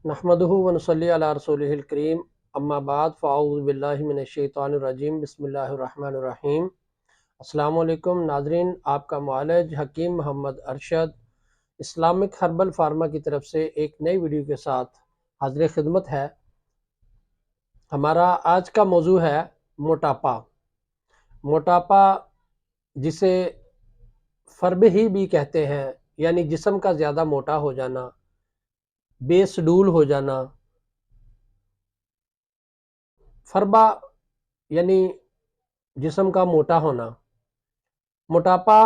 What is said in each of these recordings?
نحمدہ ونصلی علی رسولہ الکریم اما بعد فاعوذ باللہ من الشیطان الرجیم بسم اللہ الرحمن الرحیم۔ السلام علیکم ناظرین، آپ کا معالج Hakim Muhammad Arshad Islamic herbal pharma کی طرف سے ایک نئی ویڈیو کے ساتھ حاضر خدمت ہے۔ ہمارا آج کا موضوع ہے موٹاپا۔ موٹاپا جسے فربہی بھی کہتے ہیں، یعنی جسم کا زیادہ موٹا ہو جانا، بے سڈول ہو جانا۔ فربا یعنی جسم کا موٹا ہونا۔ موٹاپا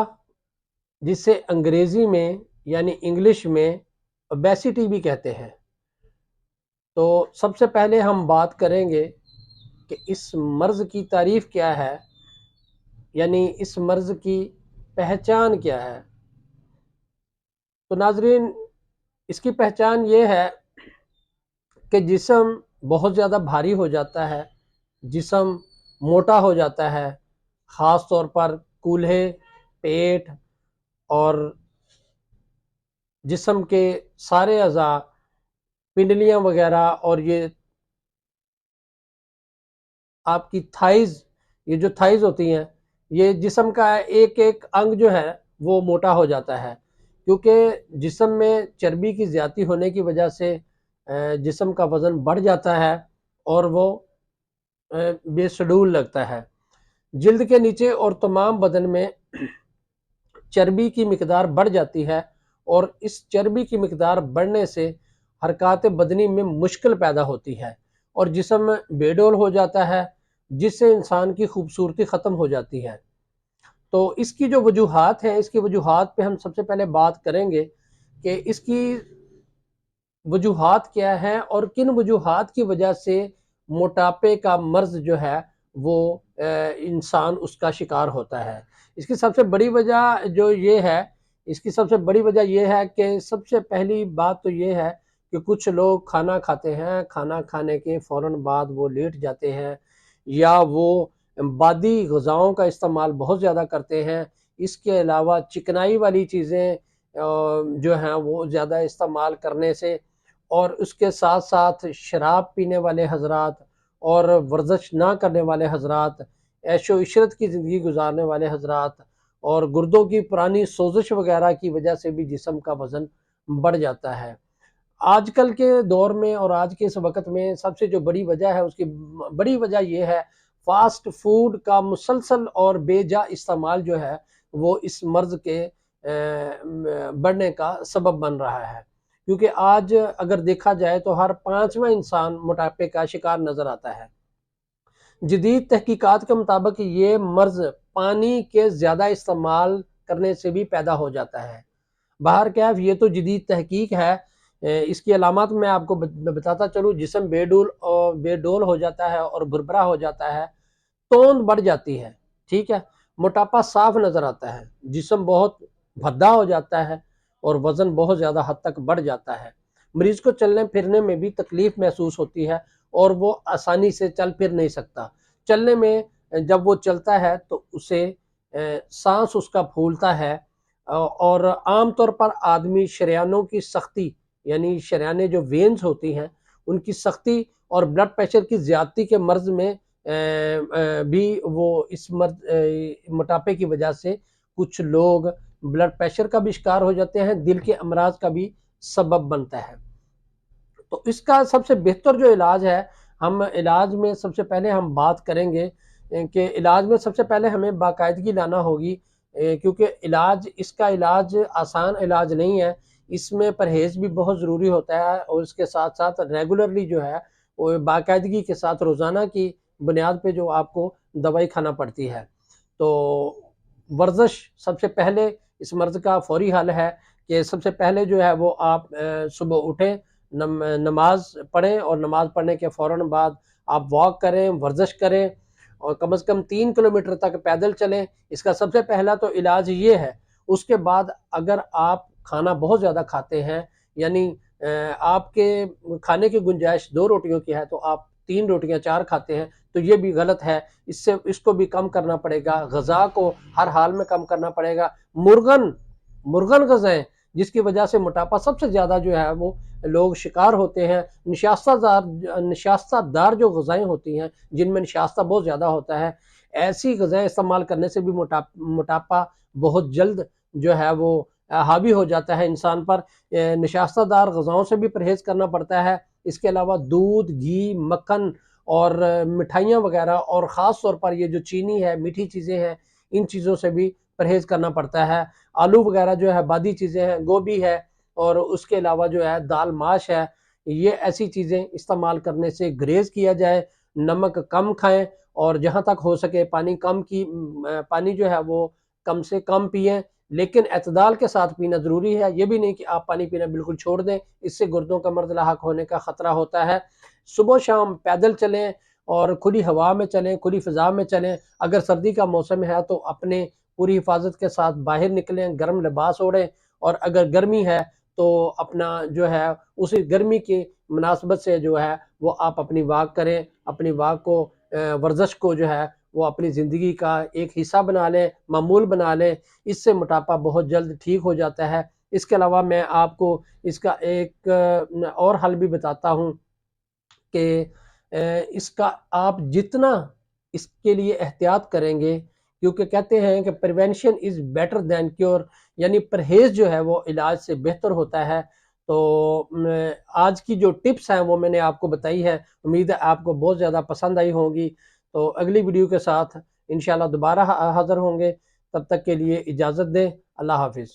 جسے انگریزی میں یعنی انگلش میں اوبیسٹی بھی کہتے ہیں۔ تو سب سے پہلے ہم بات کریں گے کہ اس مرض کی تعریف کیا ہے، یعنی اس مرض کی پہچان کیا ہے۔ تو ناظرین، اس کی پہچان یہ ہے کہ جسم بہت زیادہ بھاری ہو جاتا ہے، جسم موٹا ہو جاتا ہے، خاص طور پر کولہے، پیٹ اور جسم کے سارے اعضاء، پنڈلیاں وغیرہ، اور یہ آپ کی تھائز، یہ جو تھائز ہوتی ہیں، یہ جسم کا ایک ایک انگ جو ہے وہ موٹا ہو جاتا ہے، کیونکہ جسم میں چربی کی زیادتی ہونے کی وجہ سے جسم کا وزن بڑھ جاتا ہے اور وہ بے شڈول لگتا ہے۔ جلد کے نیچے اور تمام بدن میں چربی کی مقدار بڑھ جاتی ہے، اور اس چربی کی مقدار بڑھنے سے حرکات بدنی میں مشکل پیدا ہوتی ہے اور جسم بے ڈول ہو جاتا ہے، جس سے انسان کی خوبصورتی ختم ہو جاتی ہے۔ تو اس کی جو وجوہات ہیں، اس کی وجوہات پہ ہم سب سے پہلے بات کریں گے کہ اس کی وجوہات کیا ہیں اور کن وجوہات کی وجہ سے موٹاپے کا مرض جو ہے وہ انسان اس کا شکار ہوتا ہے۔ اس کی سب سے بڑی وجہ جو یہ ہے، اس کی سب سے بڑی وجہ یہ ہے کہ سب سے پہلی بات تو یہ ہے کہ کچھ لوگ کھانا کھاتے ہیں، کھانا کھانے کے فوراً بعد وہ لیٹ جاتے ہیں، یا وہ بادی غذاؤں کا استعمال بہت زیادہ کرتے ہیں۔ اس کے علاوہ چکنائی والی چیزیں جو ہیں وہ زیادہ استعمال کرنے سے، اور اس کے ساتھ ساتھ شراب پینے والے حضرات اور ورزش نہ کرنے والے حضرات، عیش و عشرت کی زندگی گزارنے والے حضرات، اور گردوں کی پرانی سوزش وغیرہ کی وجہ سے بھی جسم کا وزن بڑھ جاتا ہے۔ آج کل کے دور میں اور آج کے اس وقت میں سب سے جو بڑی وجہ ہے، اس کی بڑی وجہ یہ ہے فاسٹ فوڈ کا مسلسل اور بے جا استعمال جو ہے وہ اس مرض کے بڑھنے کا سبب بن رہا ہے۔ کیونکہ آج اگر دیکھا جائے تو ہر 5واں انسان موٹاپے کا شکار نظر آتا ہے۔ جدید تحقیقات کے مطابق یہ مرض پانی کے زیادہ استعمال کرنے سے بھی پیدا ہو جاتا ہے۔ بہرکیف یہ تو جدید تحقیق ہے۔ اس کی علامات میں آپ کو بتاتا چلوں، جسم بے ڈول ہو جاتا ہے اور بھربھرا ہو جاتا ہے، توند بڑھ جاتی ہے، ٹھیک ہے، موٹاپا صاف نظر آتا ہے، جسم بہت بھدا ہو جاتا ہے اور وزن بہت زیادہ حد تک بڑھ جاتا ہے۔ مریض کو چلنے پھرنے میں بھی تکلیف محسوس ہوتی ہے اور وہ آسانی سے چل پھر نہیں سکتا۔ چلنے میں جب وہ چلتا ہے تو اسے سانس اس کا پھولتا ہے، اور عام طور پر آدمی شریانوں کی سختی، یعنی شریانے جو وینز ہوتی ہیں ان کی سختی اور بلڈ پریشر کی زیادتی کے مرض میں بھی وہ اس موٹاپے کی وجہ سے کچھ لوگ بلڈ پریشر کا بھی شکار ہو جاتے ہیں، دل کے امراض کا بھی سبب بنتا ہے۔ تو اس کا سب سے بہتر جو علاج ہے، ہم علاج میں سب سے پہلے ہم بات کریں گے کہ علاج میں سب سے پہلے ہمیں باقاعدگی لانا ہوگی، کیونکہ اس کا علاج آسان علاج نہیں ہے، اس میں پرہیز بھی بہت ضروری ہوتا ہے، اور اس کے ساتھ ساتھ ریگولرلی جو ہے وہ باقاعدگی کے ساتھ روزانہ کی بنیاد پہ جو آپ کو دوائی کھانا پڑتی ہے۔ تو ورزش سب سے پہلے اس مرض کا فوری حل ہے کہ سب سے پہلے جو ہے وہ آپ صبح اٹھیں، نماز پڑھیں، اور نماز پڑھنے کے فوراً بعد آپ واک کریں، ورزش کریں، اور کم از کم 3 کلومیٹر تک پیدل چلیں۔ اس کا سب سے پہلا تو علاج یہ ہے۔ اس کے بعد اگر آپ کھانا بہت زیادہ کھاتے ہیں، یعنی آپ کے کھانے کی گنجائش 2 روٹیوں کی ہے تو آپ 3 روٹیاں 4 کھاتے ہیں، تو یہ بھی غلط ہے۔ اس کو بھی کم کرنا پڑے گا، غذا کو ہر حال میں کم کرنا پڑے گا۔ مرغن غذائیں جس کی وجہ سے موٹاپا سب سے زیادہ جو ہے وہ لوگ شکار ہوتے ہیں۔ نشاستہ دار جو غذائیں ہوتی ہیں جن میں نشاستہ بہت زیادہ ہوتا ہے، ایسی غذائیں استعمال کرنے سے بھی موٹاپا بہت جلد جو ہے وہ حاوی ہو جاتا ہے انسان پر۔ نشاستہ دار غذاؤں سے بھی پرہیز کرنا پڑتا ہے۔ اس کے علاوہ دودھ، گھی، مکھن اور مٹھائیاں وغیرہ، اور خاص طور پر یہ جو چینی ہے، میٹھی چیزیں ہیں، ان چیزوں سے بھی پرہیز کرنا پڑتا ہے۔ آلو وغیرہ جو ہے بادی چیزیں ہیں، گوبھی ہے، اور اس کے علاوہ جو ہے دال ماش ہے، یہ ایسی چیزیں استعمال کرنے سے گریز کیا جائے۔ نمک کم کھائیں، اور جہاں تک ہو سکے پانی جو ہے وہ کم سے کم پئیں، لیکن اعتدال کے ساتھ پینا ضروری ہے۔ یہ بھی نہیں کہ آپ پانی پینا بالکل چھوڑ دیں، اس سے گردوں کا مرض لاحق ہونے کا خطرہ ہوتا ہے۔ صبح شام پیدل چلیں اور کھلی ہوا میں چلیں، کھلی فضا میں چلیں۔ اگر سردی کا موسم ہے تو اپنے پوری حفاظت کے ساتھ باہر نکلیں، گرم لباس اوڑھیں، اور اگر گرمی ہے تو اپنا جو ہے اسی گرمی کی مناسبت سے جو ہے وہ آپ اپنی واک کریں، اپنی واک کو ورزش کو جو ہے وہ اپنی زندگی کا ایک حصہ بنا لیں، معمول بنا لیں۔ اس سے موٹاپا بہت جلد ٹھیک ہو جاتا ہے۔ اس کے علاوہ میں آپ کو اس کا ایک اور حل بھی بتاتا ہوں کہ اس کا آپ جتنا اس کے لیے احتیاط کریں گے، کیونکہ کہتے ہیں کہ prevention is better than cure, یعنی پرہیز جو ہے وہ علاج سے بہتر ہوتا ہے۔ تو آج کی جو ٹپس ہیں وہ میں نے آپ کو بتائی ہے، امید ہے آپ کو بہت زیادہ پسند آئی ہوں گی۔ تو اگلی ویڈیو کے ساتھ انشاءاللہ دوبارہ حاضر ہوں گے، تب تک کے لیے اجازت دیں۔ اللہ حافظ۔